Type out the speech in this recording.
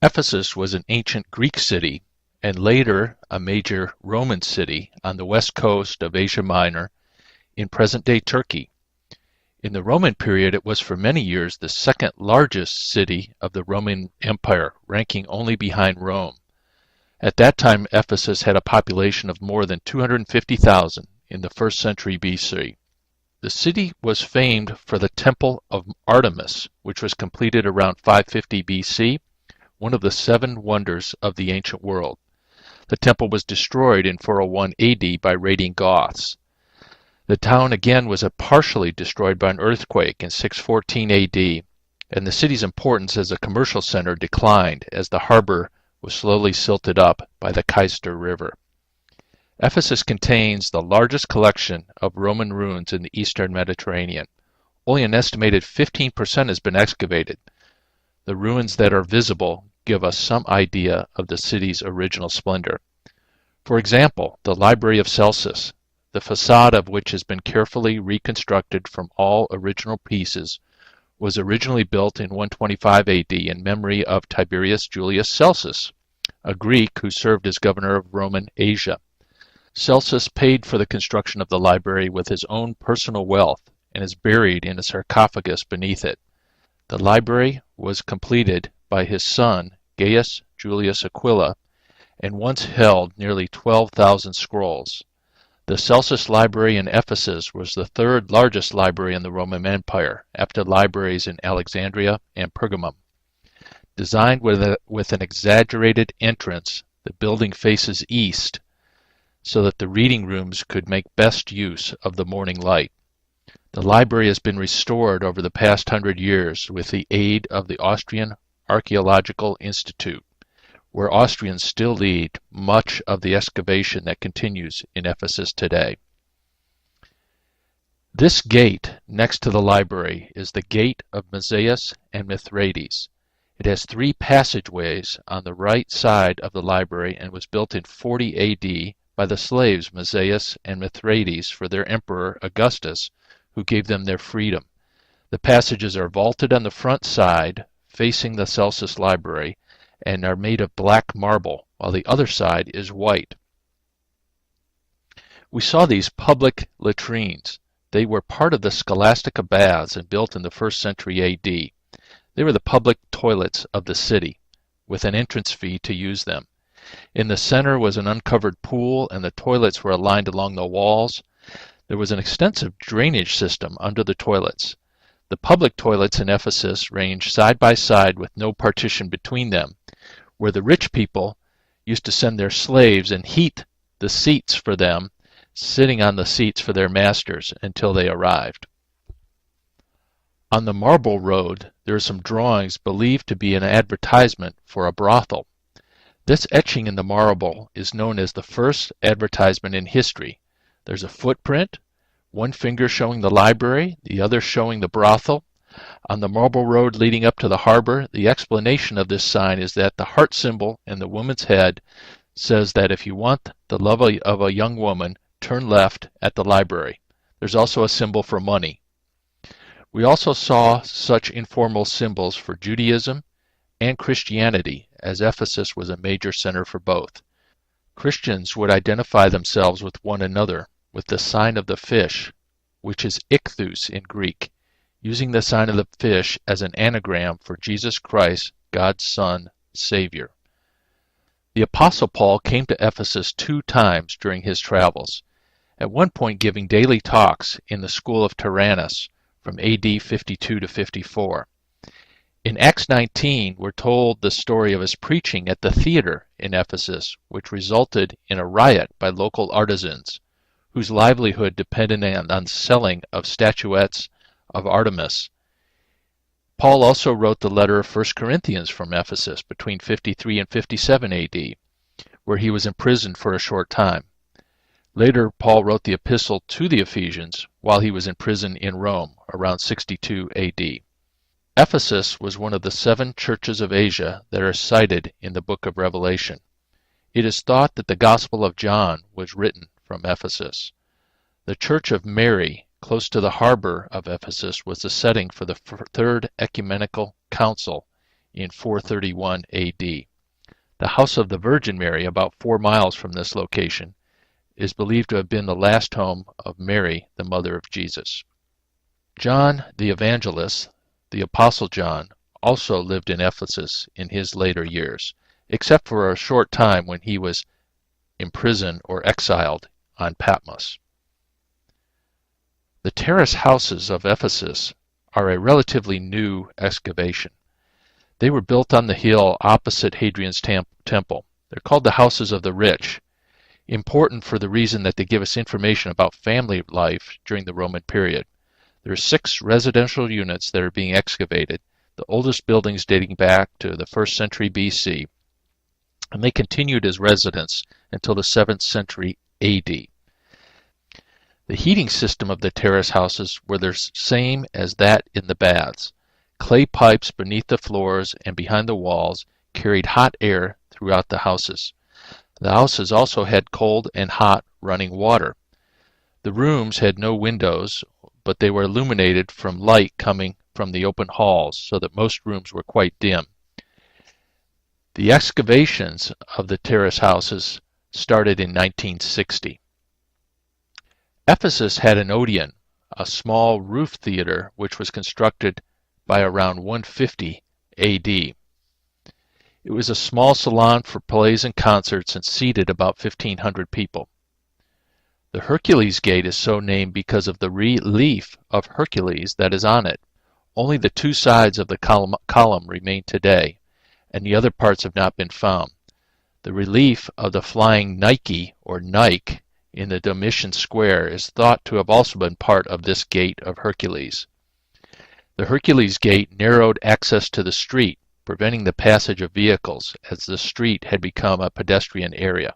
Ephesus was an ancient Greek city and later a major Roman city on the west coast of Asia Minor in present-day Turkey. In the Roman period, it was for many years the second largest city of the Roman Empire, ranking only behind Rome. At that time, Ephesus had a population of more than 250,000 in the 1st century BC. The city was famed for the Temple of Artemis, which was completed around 550 BC, one of the 7 wonders of the ancient world. The temple was destroyed in 401 AD by raiding Goths. The town again was partially destroyed by an earthquake in 614 AD, and the city's importance as a commercial center declined as the harbor was slowly silted up by the Cayster River. Ephesus contains the largest collection of Roman ruins in the eastern Mediterranean. Only an estimated 15% has been excavated. The ruins that are visible give us some idea of the city's original splendor. For example, the Library of Celsus, the facade of which has been carefully reconstructed from all original pieces, was originally built in 125 AD in memory of Tiberius Julius Celsus, a Greek who served as governor of Roman Asia. Celsus paid for the construction of the library with his own personal wealth and is buried in a sarcophagus beneath it. The library was completed by his son, Gaius Julius Aquila, and once held nearly 12,000 scrolls. The Celsus Library in Ephesus was the 3rd largest library in the Roman Empire, after libraries in Alexandria and Pergamum. Designed with an exaggerated entrance, the building faces east, so that the reading rooms could make best use of the morning light. The library has been restored over the past 100 years with the aid of the Austrian Archaeological Institute, where Austrians still lead much of the excavation that continues in Ephesus today. This gate next to the library is the Gate of Mosaics and Mithridates. It has 3 passageways on the right side of the library and was built in 40 AD by the slaves Mosaics and Mithridates for their emperor Augustus, who gave them their freedom. The passages are vaulted on the front side, facing the Celsus Library, and are made of black marble, while the other side is white. We saw these public latrines. They were part of the Scholastica baths and built in the 1st century AD. They were the public toilets of the city, with an entrance fee to use them. In the center was an uncovered pool, and the toilets were aligned along the walls. There was an extensive drainage system under the toilets. The public toilets in Ephesus ranged side by side with no partition between them, where the rich people used to send their slaves and heat the seats for them, sitting on the seats for their masters until they arrived. On the Marble Road, there are some drawings believed to be an advertisement for a brothel. This etching in the marble is known as the first advertisement in history. There's a footprint, one finger showing the library, the other showing the brothel. On the marble road leading up to the harbor, the explanation of this sign is that the heart symbol in the woman's head says that if you want the love of a young woman, turn left at the library. There's also a symbol for money. We also saw such informal symbols for Judaism and Christianity, as Ephesus was a major center for both. Christians would identify themselves with one another with the sign of the fish, which is ichthus in Greek, using the sign of the fish as an anagram for Jesus Christ, God's Son, Savior. The Apostle Paul came to Ephesus 2 times during his travels, at one point giving daily talks in the school of Terrace from AD 52 to 54. In Acts 19, we're told the story of his preaching at the theater in Ephesus, which resulted in a riot by local artisans, whose livelihood depended on selling of statuettes of Artemis. Paul also wrote the letter of 1 Corinthians from Ephesus between 53 and 57 AD, where he was imprisoned for a short time. Later, Paul wrote the epistle to the Ephesians while he was in prison in Rome around 62 AD. Ephesus was one of the 7 churches of Asia that are cited in the book of Revelation. It is thought that the Gospel of John was written from Ephesus. The Church of Mary, close to the harbor of Ephesus, was the setting for the Third Ecumenical Council in 431 AD. The house of the Virgin Mary, about 4 miles from this location, is believed to have been the last home of Mary, the mother of Jesus. John the Evangelist, the Apostle John, also lived in Ephesus in his later years, except for a short time when he was imprisoned or exiled on Patmos. The terrace houses of Ephesus are a relatively new excavation. They were built on the hill opposite Hadrian's temple. They're called the houses of the rich, important for the reason that they give us information about family life during the Roman period. There are 6 residential units that are being excavated, the oldest buildings dating back to the 1st century BC, and they continued as residence until the 7th century AD. The heating system of the terrace houses were the same as that in the baths. Clay pipes beneath the floors and behind the walls carried hot air throughout the houses. The houses also had cold and hot running water. The rooms had no windows, but they were illuminated from light coming from the open halls, so that most rooms were quite dim. The excavations of the terrace houses started in 1960. Ephesus had an Odeon, a small roof theater which was constructed by around 150 AD. It was a small salon for plays and concerts and seated about 1,500 people. The Hercules Gate is so named because of the relief of Hercules that is on it. Only the 2 sides of the column remain today, and the other parts have not been found. The relief of the flying Nike or Nike in the Domitian Square is thought to have also been part of this Gate of Hercules. The Hercules Gate narrowed access to the street, preventing the passage of vehicles, as the street had become a pedestrian area.